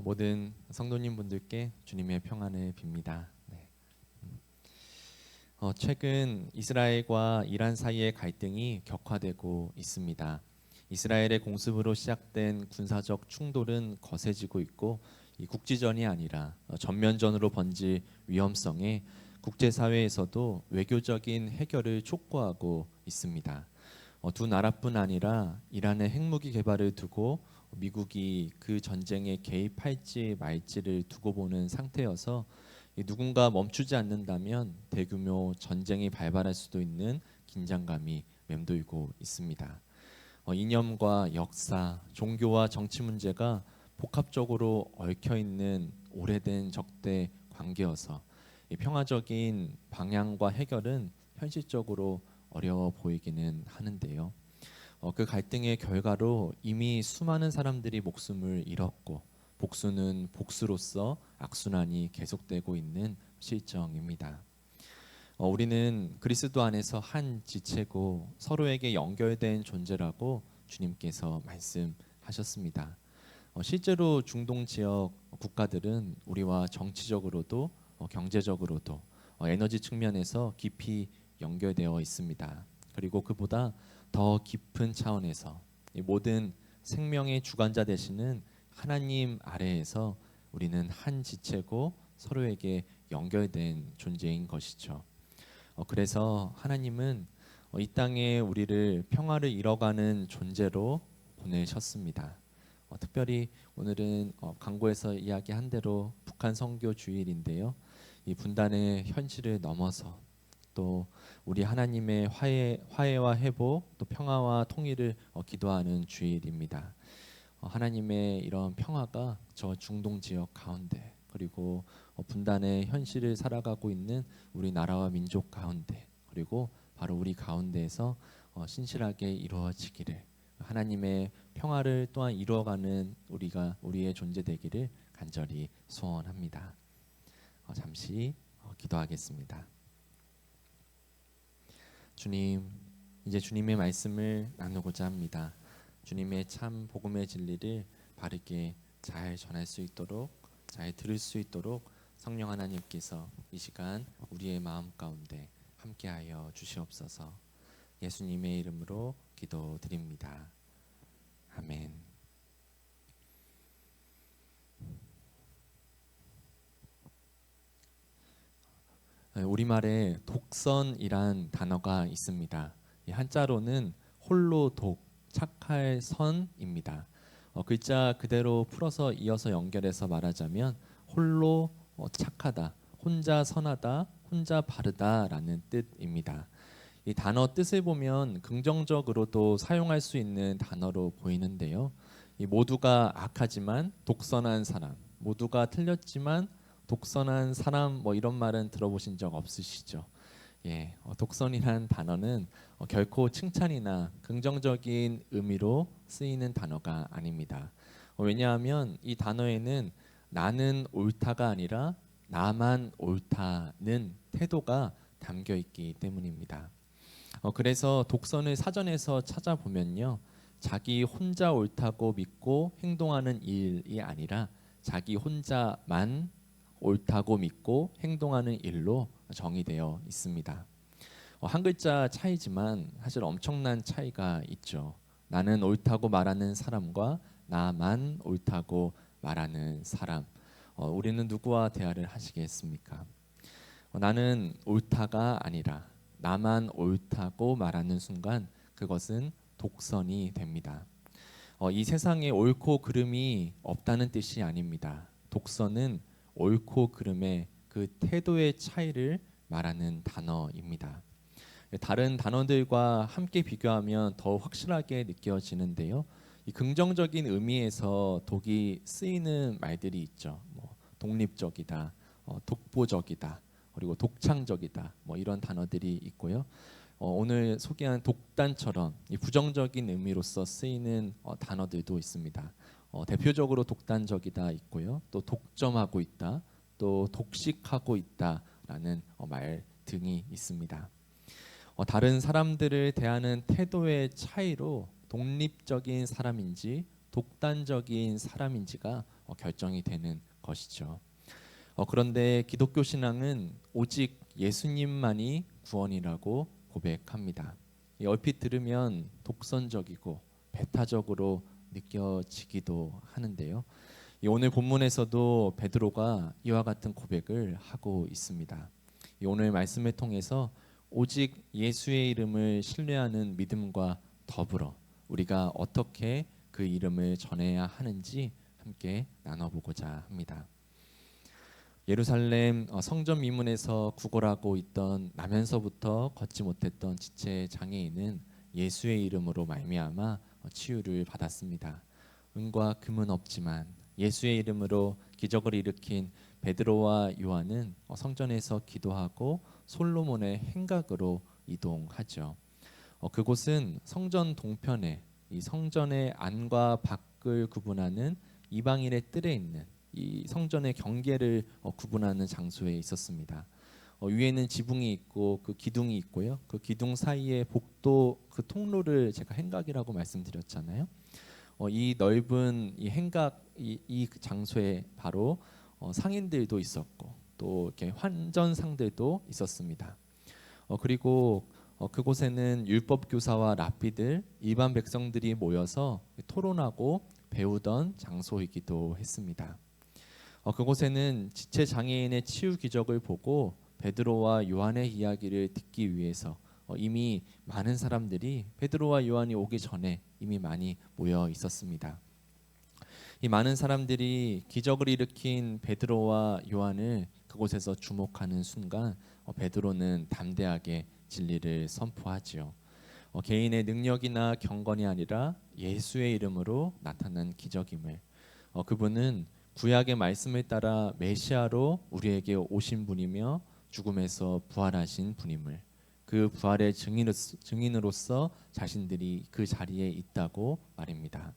모든 성도님 분들께 주님의 평안을 빕니다. 네. 최근 이스라엘과 이란 사이의 갈등이 격화되고 있습니다. 이스라엘의 공습으로 시작된 군사적 충돌은 거세지고 있고 이 국지전이 아니라 전면전으로 번질 위험성에 국제사회에서도 외교적인 해결을 촉구하고 있습니다. 두 나라뿐 아니라 이란의 핵무기 개발을 두고 미국이 그 전쟁에 개입할지 말지를 두고 보는 상태여서 누군가 멈추지 않는다면 대규모 전쟁이 발발할 수도 있는 긴장감이 맴돌고 있습니다. 이념과 역사, 종교와 정치 문제가 복합적으로 얽혀 있는 오래된 적대 관계여서 이 평화적인 방향과 해결은 현실적으로 어려워 보이기는 하는데요. 그 갈등의 결과로 이미 수많은 사람들이 목숨을 잃었고 복수는 복수로서 악순환이 계속되고 있는 실정입니다. 우리는 그리스도 안에서 한 지체고 서로에게 연결된 존재라고 주님께서 말씀하셨습니다. 실제로 중동 지역 국가들은 우리와 정치적으로도 경제적으로도 에너지 측면에서 깊이 연결되어 있습니다. 그리고 그보다 더 깊은 차원에서 이 모든 생명의 주관자 되시는 하나님 아래에서 우리는 한 지체고 서로에게 연결된 존재인 것이죠. 그래서 하나님은 이 땅에 우리를 평화를 이뤄가는 존재로 보내셨습니다. 특별히 오늘은 강구에서 이야기한 대로 북한 선교 주일인데요. 이 분단의 현실을 넘어서 또 우리 하나님의 화해와 회복 또 평화와 통일을 기도하는 주일입니다. 하나님의 이런 평화가 저 중동 지역 가운데 그리고 분단의 현실을 살아가고 있는 우리 나라와 민족 가운데 그리고 바로 우리 가운데에서 신실하게 이루어지기를 하나님의 평화를 또한 이루어가는 우리의 존재 되기를 간절히 소원합니다. 잠시 기도하겠습니다. 주님, 이제 주님의 말씀을 나누고자 합니다. 주님의 참 복음의 진리를 바르게 잘 전할 수 있도록 잘 들을 수 있도록 성령 하나님께서 이 시간 우리의 마음 가운데 함께하여 주시옵소서. 예수님의 이름으로 기도드립니다. 아멘. 우리말에 독선이란 단어가 있습니다. 이 한자로는 홀로 독, 착할 선입니다. 글자 그대로 풀어서 이어서 연결해서 말하자면 홀로 착하다, 혼자 선하다, 혼자 바르다라는 뜻입니다. 이 단어 뜻을 보면 긍정적으로도 사용할 수 있는 단어로 보이는데요. 이 모두가 악하지만 독선한 사람, 모두가 틀렸지만 독선한 사람 뭐 이런 말은 들어보신 적 없으시죠? 예, 독선이라는 단어는 결코 칭찬이나 긍정적인 의미로 쓰이는 단어가 아닙니다. 왜냐하면 이 단어에는 나는 옳다가 아니라 나만 옳다는 태도가 담겨 있기 때문입니다. 그래서 독선을 사전에서 찾아보면요, 자기 혼자 옳다고 믿고 행동하는 일이 아니라 자기 혼자만 옳다고 믿고 행동하는 일로 정의되어 있습니다. 한 글자 차이지만 사실 엄청난 차이가 있죠. 나는 옳다고 말하는 사람과 나만 옳다고 말하는 사람. 우리는 누구와 대화를 하시겠습니까? 나는 옳다가 아니라 나만 옳다고 말하는 순간 그것은 독선이 됩니다. 이 세상에 옳고 그름이 없다는 뜻이 아닙니다. 독선은 옳고 그름의 그 태도의 차이를 말하는 단어입니다. 다른 단어들과 함께 비교하면 더 확실하게 느껴지는데요. 이 긍정적인 의미에서 독이 쓰이는 말들이 있죠. 독립적이다, 독보적이다, 그리고 독창적이다, 이런 단어들이 있고요. 오늘 소개한 독단처럼 이 부정적인 의미로서 쓰이는 단어들도 있습니다. 대표적으로 독단적이다 있고요. 또 독점하고 있다, 또 독식하고 있다라는 말 등이 있습니다. 다른 사람들을 대하는 태도의 차이로 독립적인 사람인지 독단적인 사람인지가 결정이 되는 것이죠. 그런데 기독교 신앙은 오직 예수님만이 구원이라고 고백합니다. 얼핏 들으면 독선적이고 배타적으로 느껴지기도 하는데요. 오늘 본문에서도 베드로가 이와 같은 고백을 하고 있습니다. 오늘 말씀을 통해서 오직 예수의 이름을 신뢰하는 믿음과 더불어 우리가 어떻게 그 이름을 전해야 하는지 함께 나눠보고자 합니다. 예루살렘 성전 미문에서 구걸하고 있던 나면서부터 걷지 못했던 지체 장애인은 예수의 이름으로 말미암아 치유를 받았습니다. 은과 금은 없지만 예수의 이름으로 기적을 일으킨 베드로와 요한은 성전에서 기도하고 솔로몬의 행각으로 이동하죠. 그곳은 성전 동편에 이 성전의 안과 밖을 구분하는 이방인의 뜰에 있는 이 성전의 경계를 구분하는 장소에 있었습니다. 위에는 지붕이 있고 그 기둥이 있고요. 그 기둥 사이에 복도 그 통로를 제가 행각이라고 말씀드렸잖아요. 이 넓은 이 행각 이 장소에 바로 상인들도 있었고 또 이렇게 환전상들도 있었습니다. 그리고 그곳에는 율법 교사와 랍비들 일반 백성들이 모여서 토론하고 배우던 장소이기도 했습니다. 그곳에는 지체 장애인의 치유 기적을 보고 베드로와 요한의 이야기를 듣기 위해서 이미 많은 사람들이 베드로와 요한이 오기 전에 이미 많이 모여 있었습니다. 이 많은 사람들이 기적을 일으킨 베드로와 요한을 그곳에서 주목하는 순간 베드로는 담대하게 진리를 선포하지요. 개인의 능력이나 경건이 아니라 예수의 이름으로 나타난 기적임을, 그분은 구약의 말씀을 따라 메시아로 우리에게 오신 분이며 죽음에서 부활하신 분임을, 그 부활의 증인으로서 자신들이 그 자리에 있다고 말입니다.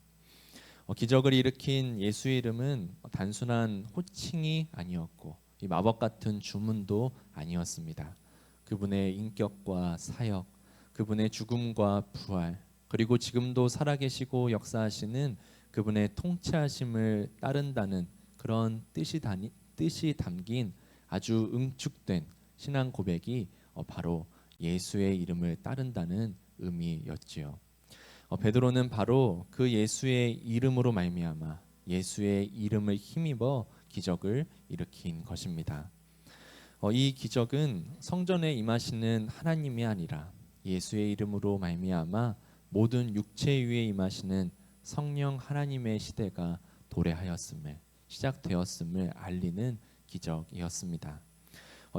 기적을 일으킨 예수의 이름은 단순한 호칭이 아니었고 이 마법 같은 주문도 아니었습니다. 그분의 인격과 사역, 그분의 죽음과 부활, 그리고 지금도 살아계시고 역사하시는 그분의 통치하심을 따른다는 그런 뜻이 담긴 아주 응축된 신앙 고백이 바로 예수의 이름을 따른다는 의미였지요. 베드로는 바로 그 예수의 이름으로 말미암아 예수의 이름을 힘입어 기적을 일으킨 것입니다. 이 기적은 성전에 임하시는 하나님이 아니라 예수의 이름으로 말미암아 모든 육체 위에 임하시는 성령 하나님의 시대가 도래하였음을, 시작되었음을 알리는 기적이었습니다.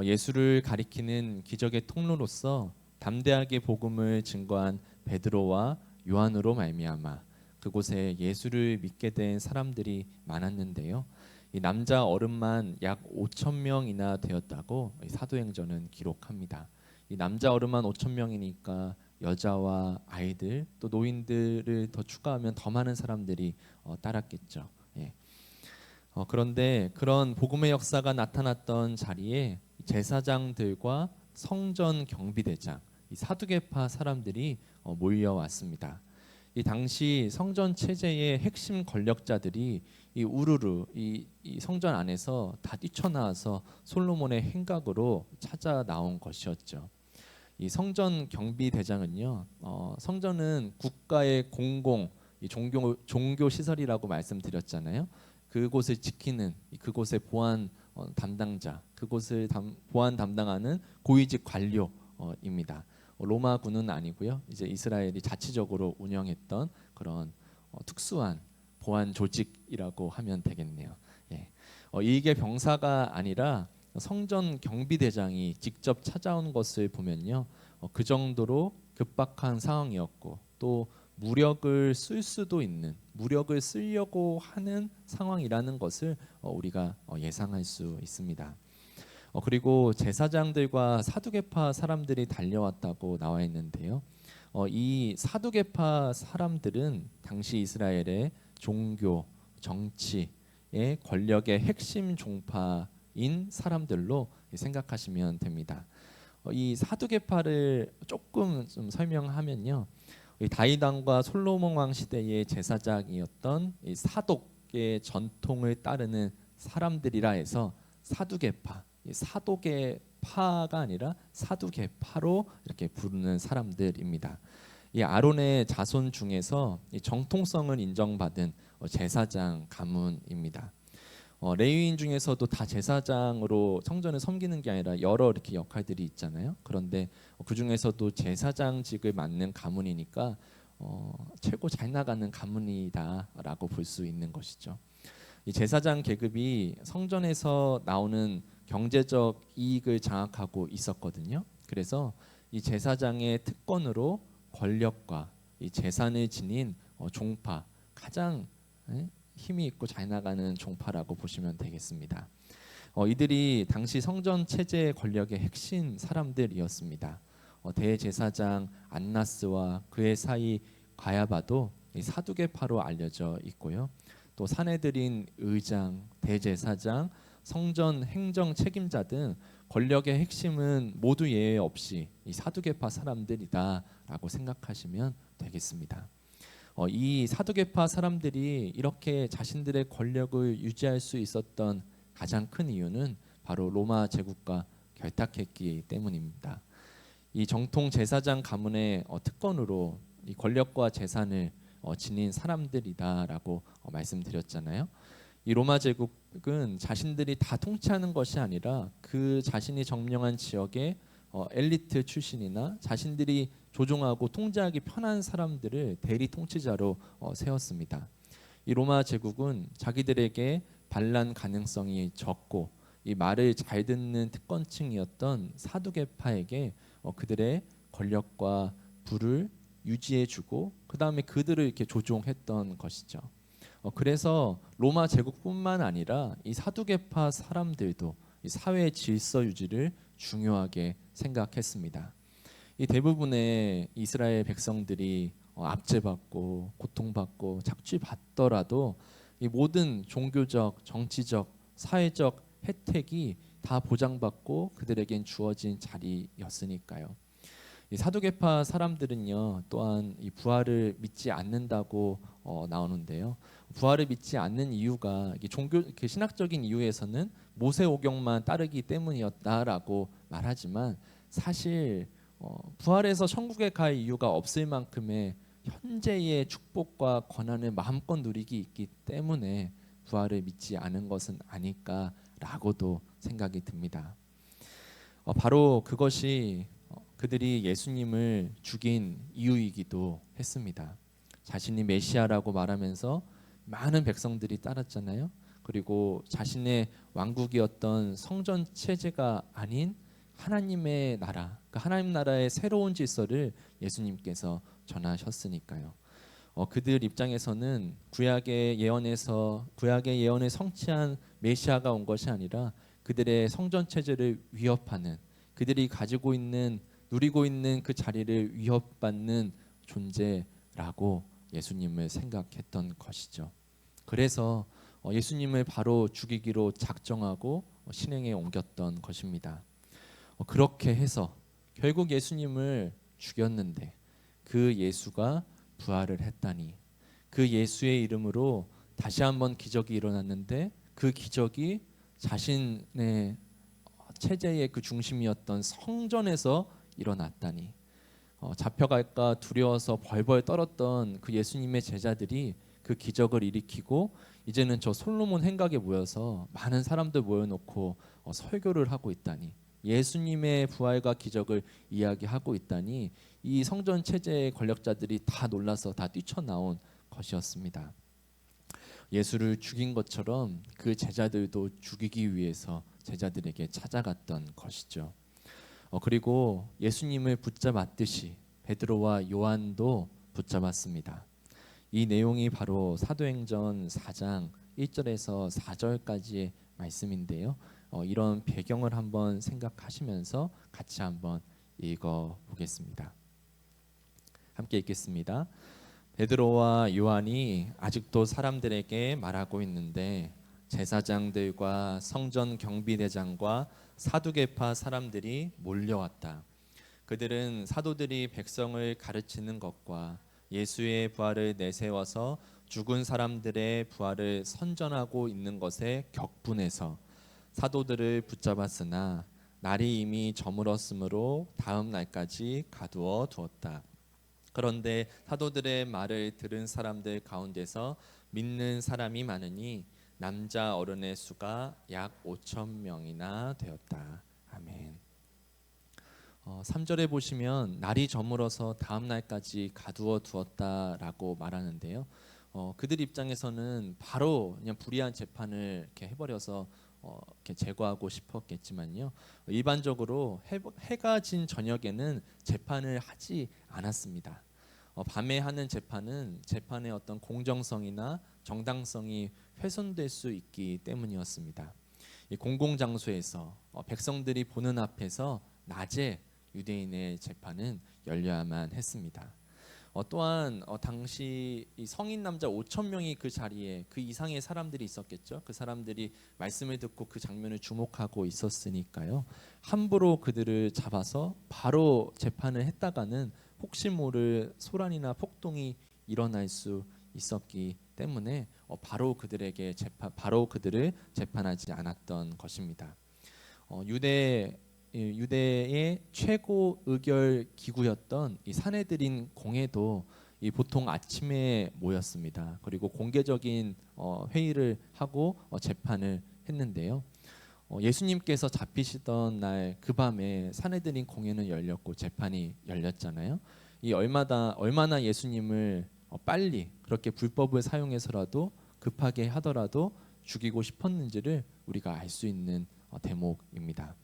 예수를 가리키는 기적의 통로로서 담대하게 복음을 증거한 베드로와 요한으로 말미암아 그곳에 예수를 믿게 된 사람들이 많았는데요. 이 남자 어른만 약 5천 명이나 되었다고 사도행전은 기록합니다. 이 남자 어른만 5천 명이니까 여자와 아이들 또 노인들을 더 추가하면 더 많은 사람들이 따랐겠죠. 예. 그런데 그런 복음의 역사가 나타났던 자리에 제사장들과 성전 경비대장, 이 사두개파 사람들이 몰려왔습니다. 이 당시 성전 체제의 핵심 권력자들이 이 우르르 이 성전 안에서 다 뛰쳐나와서 솔로몬의 행각으로 찾아 나온 것이었죠. 이 성전 경비대장은요, 성전은 국가의 공공 이 종교 시설이라고 말씀드렸잖아요. 그곳을 지키는 그곳의 보안 담당자, 그곳을 보안 담당하는 고위직 관료입니다. 로마군은 아니고요. 이제 이스라엘이 자치적으로 운영했던 그런 특수한 보안 조직이라고 하면 되겠네요. 예. 이게 병사가 아니라 성전 경비대장이 직접 찾아온 것을 보면요, 그 정도로 급박한 상황이었고 또 무력을 쓸 수도 있는, 무력을 쓰려고 하는 상황이라는 것을 우리가 예상할 수 있습니다. 그리고 제사장들과 사두개파 사람들이 달려왔다고 나와 있는데요. 이 사두개파 사람들은 당시 이스라엘의 종교, 정치의 권력의 핵심 종파인 사람들로 생각하시면 됩니다. 이 사두개파를 조금 좀 설명하면요, 이 다윗 왕과 솔로몬 왕 시대의 제사장이었던 이 사독 사두개파의 전통을 따르는 사람들이라 해서 사두개파, 사도계파가 아니라 사두개파로 이렇게 부르는 사람들입니다. 이 아론의 자손 중에서 이 정통성을 인정받은 제사장 가문입니다. 레위인 중에서도 다 제사장으로 성전을 섬기는 게 아니라 여러 이렇게 역할들이 있잖아요. 그런데 그 중에서도 제사장직을 맡는 가문이니까 최고 잘 나가는 가문이다라고 볼 수 있는 것이죠. 이 제사장 계급이 성전에서 나오는 경제적 이익을 장악하고 있었거든요. 그래서 이 제사장의 특권으로 권력과 이 재산을 지닌 종파, 가장 힘이 있고 잘 나가는 종파라고 보시면 되겠습니다. 이들이 당시 성전 체제의 권력의 핵심 사람들이었습니다. 대제사장 안나스와 그의 사이 가야바도 이 사두개파로 알려져 있고요. 또 사내들인 의장, 대제사장, 성전 행정 책임자 등 권력의 핵심은 모두 예외 없이 이 사두개파 사람들이다라고 생각하시면 되겠습니다. 이 사두개파 사람들이 이렇게 자신들의 권력을 유지할 수 있었던 가장 큰 이유는 바로 로마 제국과 결탁했기 때문입니다. 이 정통 제사장 가문의 특권으로 이 권력과 재산을 지닌 사람들이다라고 말씀드렸잖아요. 이 로마 제국은 자신들이 다 통치하는 것이 아니라 그 자신이 점령한 지역의 엘리트 출신이나 자신들이 조종하고 통제하기 편한 사람들을 대리 통치자로 세웠습니다. 이 로마 제국은 자기들에게 반란 가능성이 적고 이 말을 잘 듣는 특권층이었던 사두개파에게 그들의 권력과 부를 유지해주고 그 다음에 그들을 이렇게 조종했던 것이죠. 그래서 로마 제국뿐만 아니라 이 사두개파 사람들도 이 사회 질서 유지를 중요하게 생각했습니다. 이 대부분의 이스라엘 백성들이 압제받고 고통받고 착취받더라도 이 모든 종교적, 정치적, 사회적 혜택이 다 보장받고 그들에겐 주어진 자리였으니까요. 이 사두개파 사람들은요 또한 이 부활을 믿지 않는다고 나오는데요. 부활을 믿지 않는 이유가 종교 신학적인 이유에서는 모세오경만 따르기 때문이었다라고 말하지만 사실 부활해서 천국에 갈 이유가 없을 만큼의 현재의 축복과 권한을 마음껏 누리기 있기 때문에 부활을 믿지 않은 것은 아닐까라고도 생각이 듭니다. 바로 그것이 그들이 예수님을 죽인 이유이기도 했습니다. 자신이 메시아라고 말하면서 많은 백성들이 따랐잖아요. 그리고 자신의 왕국이었던 성전 체제가 아닌 하나님의 나라, 그 하나님 나라의 새로운 질서를 예수님께서 전하셨으니까요. 그들 입장에서는 구약의 예언을 성취한 메시아가 온 것이 아니라 그들의 성전 체제를 위협하는, 그들이 누리고 있는 그 자리를 위협받는 존재라고 예수님을 생각했던 것이죠. 그래서 예수님을 바로 죽이기로 작정하고 실행에 옮겼던 것입니다. 그렇게 해서 결국 예수님을 죽였는데 그 예수가 부활을 했다니, 그 예수의 이름으로 다시 한번 기적이 일어났는데 그 기적이 자신의 체제의 그 중심이었던 성전에서 일어났다니, 잡혀갈까 두려워서 벌벌 떨었던 그 예수님의 제자들이 그 기적을 일으키고 이제는 저 솔로몬 행각에 모여서 많은 사람들 모여놓고 설교를 하고 있다니, 예수님의 부활과 기적을 이야기하고 있다니, 이 성전 체제의 권력자들이 다 놀라서 다 뛰쳐나온 것이었습니다. 예수를 죽인 것처럼 그 제자들도 죽이기 위해서 제자들에게 찾아갔던 것이죠. 그리고 예수님을 붙잡았듯이 베드로와 요한도 붙잡았습니다. 이 내용이 바로 사도행전 4장 1절에서 4절까지의 말씀인데요. 이런 배경을 한번 생각하시면서 같이 한번 읽어보겠습니다. 함께 읽겠습니다. 베드로와 요한이 아직도 사람들에게 말하고 있는데 제사장들과 성전 경비대장과 사두개파 사람들이 몰려왔다. 그들은 사도들이 백성을 가르치는 것과 예수의 부활을 내세워서 죽은 사람들의 부활을 선전하고 있는 것에 격분해서 사도들을 붙잡았으나 날이 이미 저물었으므로 다음 날까지 가두어 두었다. 그런데 사도들의 말을 들은 사람들 가운데서 믿는 사람이 많으니 남자 어른의 수가 약 5천 명이나 되었다. 아멘. 3절에 보시면 날이 저물어서 다음 날까지 가두어 두었다라고 말하는데요. 그들 입장에서는 바로 그냥 불의한 재판을 이렇게 해버려서 이렇게 제거하고 싶었겠지만요. 일반적으로 해가 진 저녁에는 재판을 하지 않았습니다. 밤에 하는 재판은 재판의 어떤 공정성이나 정당성이 훼손될 수 있기 때문이었습니다. 이 공공장소에서 백성들이 보는 앞에서 낮에 유대인의 재판은 열려야만 했습니다. 또한 당시 이 성인 남자 5천 명이 그 자리에 그 이상의 사람들이 있었겠죠. 그 사람들이 말씀을 듣고 그 장면을 주목하고 있었으니까요. 함부로 그들을 잡아서 바로 재판을 했다가는 혹시 모를 소란이나 폭동이 일어날 수 있었기 때문에 바로 그들을 재판하지 않았던 것입니다. 유대의 최고 의결 기구였던 이 산헤드린 공회도 보통 아침에 모였습니다. 그리고 공개적인 회의를 하고 재판을 했는데요. 예수님께서 잡히시던 날 그 밤에 산헤드린 공회는 열렸고 재판이 열렸잖아요. 이 얼마나 예수님을 빨리 그렇게 불법을 사용해서라도 급하게 하더라도 죽이고 싶었는지를 우리가 알 수 있는 대목입니다.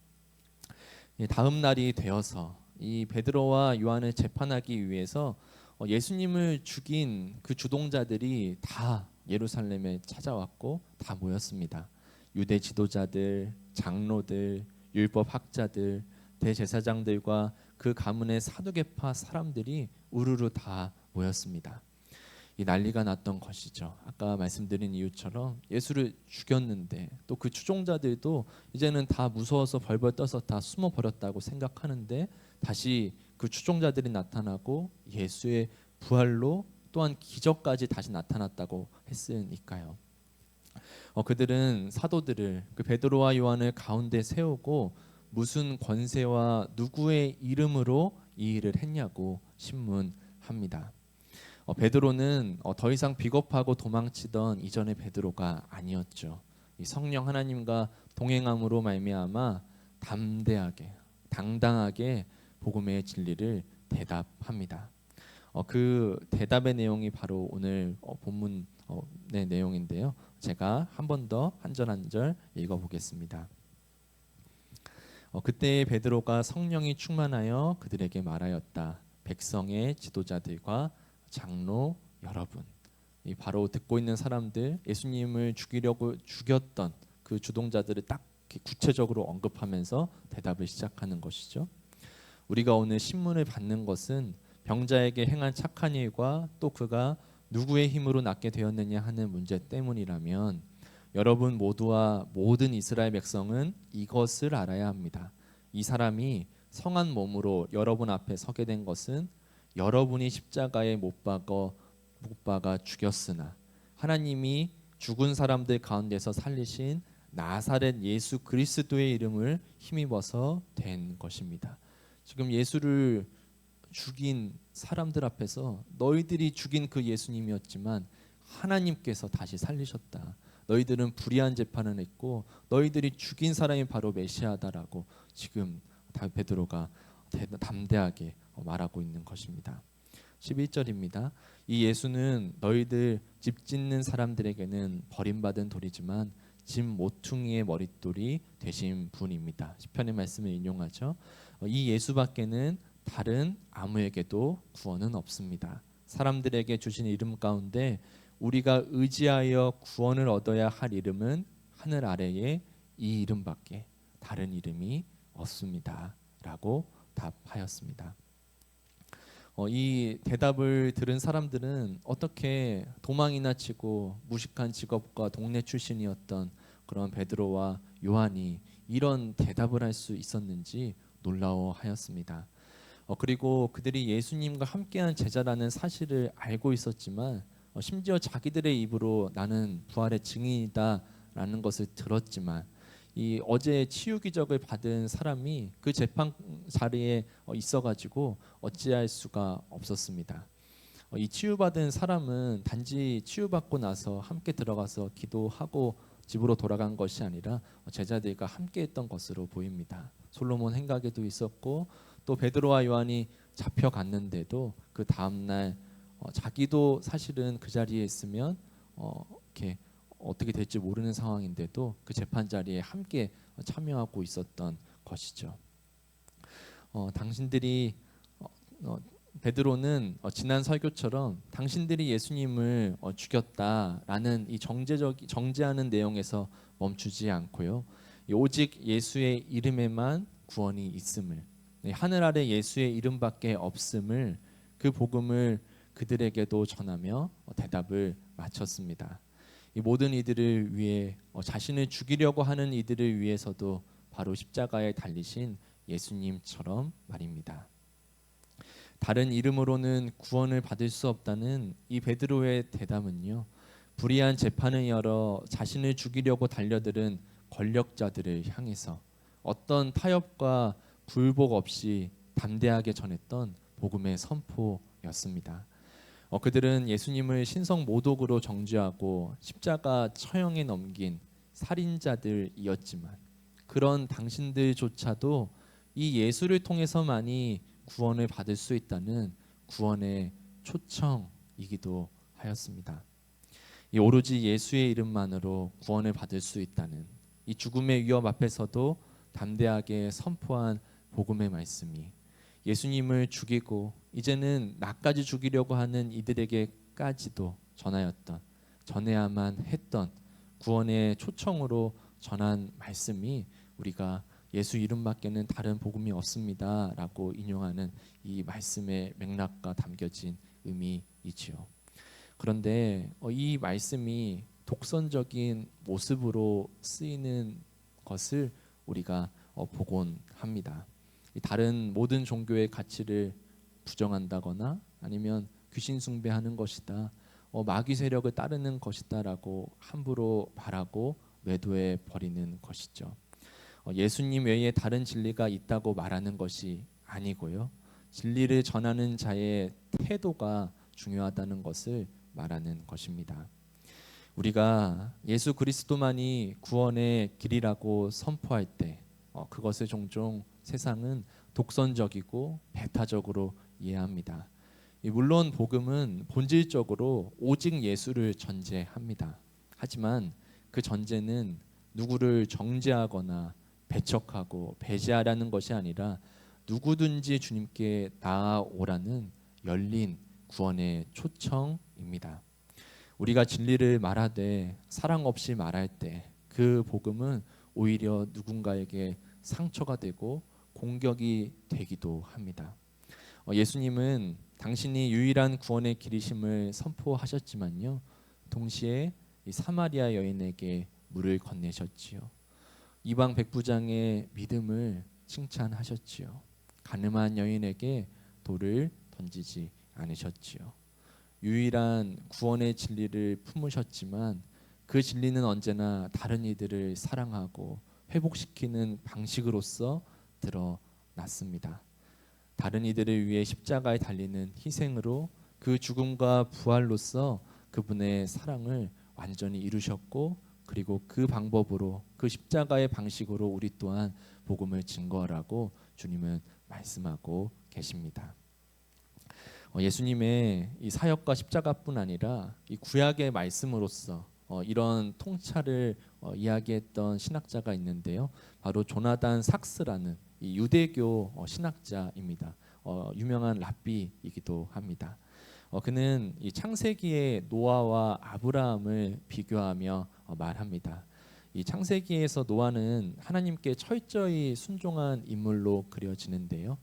다음 날이 되어서 이 베드로와 요한을 재판하기 위해서 예수님을 죽인 그 주동자들이 다 예루살렘에 찾아왔고 다 모였습니다. 유대 지도자들, 장로들, 율법 학자들, 대제사장들과 그 가문의 사두개파 사람들이 우르르 다 모였습니다. 이 난리가 났던 것이죠. 아까 말씀드린 이유처럼 예수를 죽였는데 또 그 추종자들도 이제는 다 무서워서 벌벌 떠서 다 숨어 버렸다고 생각하는데 다시 그 추종자들이 나타나고 예수의 부활로 또한 기적까지 다시 나타났다고 했으니까요. 그들은 사도들을 그 베드로와 요한을 가운데 세우고 무슨 권세와 누구의 이름으로 이 일을 했냐고 신문합니다. 베드로는 더 이상 비겁하고 도망치던 이전의 베드로가 아니었죠. 이 성령 하나님과 동행함으로 말미암아 담대하게 당당하게 복음의 진리를 대답합니다. 그 대답의 내용이 바로 오늘 본문의 내용인데요. 제가 한 번 더 한 절 한 절 읽어보겠습니다. 그때 베드로가 성령이 충만하여 그들에게 말하였다. 백성의 지도자들과 장로 여러분, 이 바로 듣고 있는 사람들, 예수님을 죽이려고 죽였던 그 주동자들을 딱 구체적으로 언급하면서 대답을 시작하는 것이죠. 우리가 오늘 신문을 받는 것은 병자에게 행한 착한 일과 또 그가 누구의 힘으로 낫게 되었느냐 하는 문제 때문이라면 여러분 모두와 모든 이스라엘 백성은 이것을 알아야 합니다. 이 사람이 성한 몸으로 여러분 앞에 서게 된 것은 여러분이 십자가에 못 박아 죽였으나 하나님이 죽은 사람들 가운데서 살리신 나사렛 예수 그리스도의 이름을 힘입어서 된 것입니다. 지금 예수를 죽인 사람들 앞에서 너희들이 죽인 그 예수님이었지만 하나님께서 다시 살리셨다. 너희들은 불의한 재판을 했고 너희들이 죽인 사람이 바로 메시아다라고 지금 베드로가 담대하게 말하고 있는 것입니다. 11절입니다. 이 예수는 너희들 집 짓는 사람들에게는 버림받은 돌이지만 집 모퉁이의 머릿돌이 되신 분입니다. 시편의 말씀을 인용하죠. 이 예수밖에는 다른 아무에게도 구원은 없습니다. 사람들에게 주신 이름 가운데 우리가 의지하여 구원을 얻어야 할 이름은 하늘 아래에 이 이름밖에 다른 이름이 없습니다. 라고 답하였습니다. 이 대답을 들은 사람들은 어떻게 도망이나 치고 무식한 직업과 동네 출신이었던 그런 베드로와 요한이 이런 대답을 할 수 있었는지 놀라워하였습니다. 그리고 그들이 예수님과 함께한 제자라는 사실을 알고 있었지만 심지어 자기들의 입으로 나는 부활의 증인이다라는 것을 들었지만 이 어제 치유 기적을 받은 사람이 그 재판 자리에 있어가지고 어찌할 수가 없었습니다. 이 치유받은 사람은 단지 치유받고 나서 함께 들어가서 기도하고 집으로 돌아간 것이 아니라 제자들과 함께했던 것으로 보입니다. 솔로몬 행각에도 있었고 또 베드로와 요한이 잡혀갔는데도 그 다음날 자기도 사실은 그 자리에 있으면 이렇게 어떻게 될지 모르는 상황인데도 그 재판 자리에 함께 참여하고 있었던 것이죠. 당신들이 베드로는 지난 설교처럼 당신들이 예수님을 죽였다라는 이 정죄하는 내용에서 멈추지 않고요. 오직 예수의 이름에만 구원이 있음을, 하늘 아래 예수의 이름밖에 없음을, 그 복음을 그들에게도 전하며 대답을 마쳤습니다. 이 모든 이들을 위해 자신을 죽이려고 하는 이들을 위해서도 바로 십자가에 달리신 예수님처럼 말입니다. 다른 이름으로는 구원을 받을 수 없다는 이 베드로의 대답은요, 불의한 재판을 열어 자신을 죽이려고 달려드는 권력자들을 향해서 어떤 타협과 굴복 없이 담대하게 전했던 복음의 선포였습니다. 그들은 예수님을 신성 모독으로 정죄하고 십자가 처형에 넘긴 살인자들이었지만 그런 당신들조차도 이 예수를 통해서만이 구원을 받을 수 있다는 구원의 초청이기도 하였습니다. 이 오로지 예수의 이름만으로 구원을 받을 수 있다는 이 죽음의 위협 앞에서도 담대하게 선포한 복음의 말씀이 예수님을 죽이고 이제는 나까지 죽이려고 하는 이들에게까지도 전해야만 했던 구원의 초청으로 전한 말씀이 우리가 예수 이름밖에는 다른 복음이 없습니다라고 인용하는 이 말씀의 맥락과 담겨진 의미이지요. 그런데 이 말씀이 독선적인 모습으로 쓰이는 것을 우리가 보곤 합니다. 다른 모든 종교의 가치를 부정한다거나 아니면 귀신 숭배하는 것이다, 마귀 세력을 따르는 것이다라고 함부로 말하고 외도해 버리는 것이죠. 예수님 외에 다른 진리가 있다고 말하는 것이 아니고요, 진리를 전하는 자의 태도가 중요하다는 것을 말하는 것입니다. 우리가 예수 그리스도만이 구원의 길이라고 선포할 때 그것을 종종 세상은 독선적이고 배타적으로 이해합니다. 물론 복음은 본질적으로 오직 예수를 전제합니다. 하지만 그 전제는 누구를 정죄하거나 배척하고 배제하라는 것이 아니라 누구든지 주님께 나아오라는 열린 구원의 초청입니다. 우리가 진리를 말하되 사랑 없이 말할 때 그 복음은 오히려 누군가에게 상처가 되고 공격이 되기도 합니다. 예수님은 당신이 유일한 구원의 길이심을 선포하셨지만요, 동시에 이 사마리아 여인에게 물을 건네셨지요. 이방 백부장의 믿음을 칭찬하셨지요. 가늠한 여인에게 돌을 던지지 않으셨지요. 유일한 구원의 진리를 품으셨지만 그 진리는 언제나 다른 이들을 사랑하고 회복시키는 방식으로서 드러났습니다. 다른 이들을 위해 십자가에 달리는 희생으로 그 죽음과 부활로서 그분의 사랑을 완전히 이루셨고, 그리고 그 방법으로 그 십자가의 방식으로 우리 또한 복음을 증거하라고 주님은 말씀하고 계십니다. 예수님의 이 사역과 십자가뿐 아니라 이 구약의 말씀으로서 이런 통찰을 이야기했던 신학자가 있는데요, 바로 조나단 삭스라는 이 유대교 신학자입니다. 유명한 랍비이기도 합니다. 그는 이 창세기의 노아와 아브라함을 비교하며 말합니다. 이 창세기에서 노아는 하나님께 철저히 순종한 인물로 그려지는데요,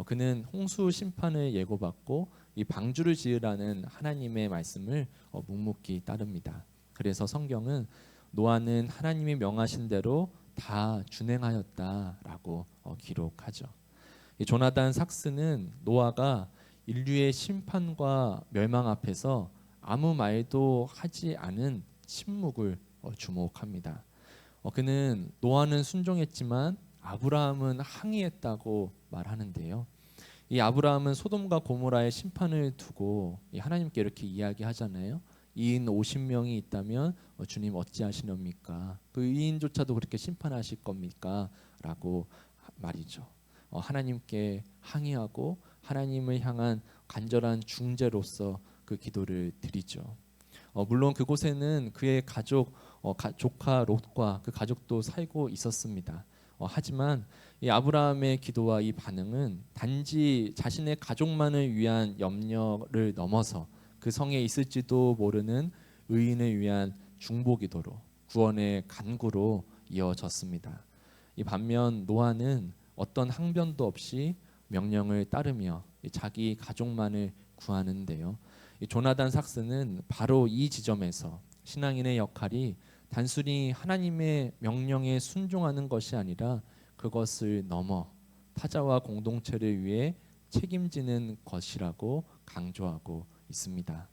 그는 홍수 심판을 예고받고 이 방주를 지으라는 하나님의 말씀을 묵묵히 따릅니다. 그래서 성경은 노아는 하나님이 명하신 대로 다 준행하였다라고 기록하죠. 이 조나단 삭스는 노아가 인류의 심판과 멸망 앞에서 아무 말도 하지 않은 침묵을 주목합니다. 그는 노아는 순종했지만 아브라함은 항의했다고 말하는데요. 이 아브라함은 소돔과 고모라의 심판을 두고 하나님께 이렇게 이야기하잖아요. 이인 50명이 있다면 주님 어찌하시렵니까? 그 이인조차도 그렇게 심판하실 겁니까? 라고 말이죠. 하나님께 항의하고 하나님을 향한 간절한 중재로서 그 기도를 드리죠. 물론 그곳에는 그의 가족, 조카 롯과 그 가족도 살고 있었습니다. 하지만 이 아브라함의 기도와 이 반응은 단지 자신의 가족만을 위한 염려를 넘어서 그 성에 있을지도 모르는 의인을 위한 중보기도로 구원의 간구로 이어졌습니다. 이 반면 노아는 어떤 항변도 없이 명령을 따르며 자기 가족만을 구하는데요. 이 조나단 삭스는 바로 이 지점에서 신앙인의 역할이 단순히 하나님의 명령에 순종하는 것이 아니라 그것을 넘어 타자와 공동체를 위해 책임지는 것이라고 강조하고 있습니다.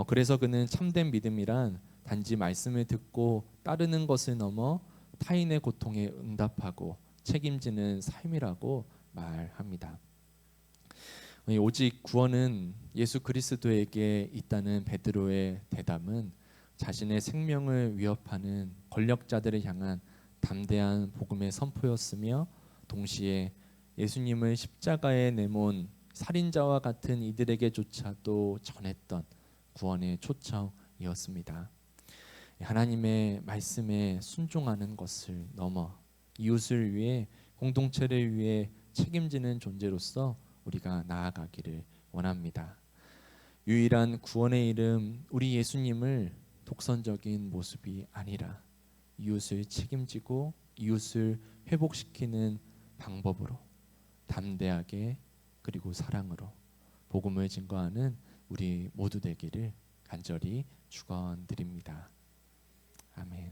그래서 그는 참된 믿음이란 단지 말씀을 듣고 따르는 것을 넘어 타인의 고통에 응답하고 책임지는 삶이라고 말합니다. 오직 구원은 예수 그리스도에게 있다는 베드로의 대답은 자신의 생명을 위협하는 권력자들을 향한 담대한 복음의 선포였으며 동시에 예수님을 십자가에 내몬 살인자와 같은 이들에게조차도 전했던 구원의 초청이었습니다. 하나님의 말씀에 순종하는 것을 넘어 이웃을 위해 공동체를 위해 책임지는 존재로서 우리가 나아가기를 원합니다. 유일한 구원의 이름 우리 예수님을 독선적인 모습이 아니라 이웃을 책임지고 이웃을 회복시키는 방법으로 담대하게 그리고 사랑으로 복음을 증거하는 우리 모두 되기를 간절히 축원드립니다. 아멘.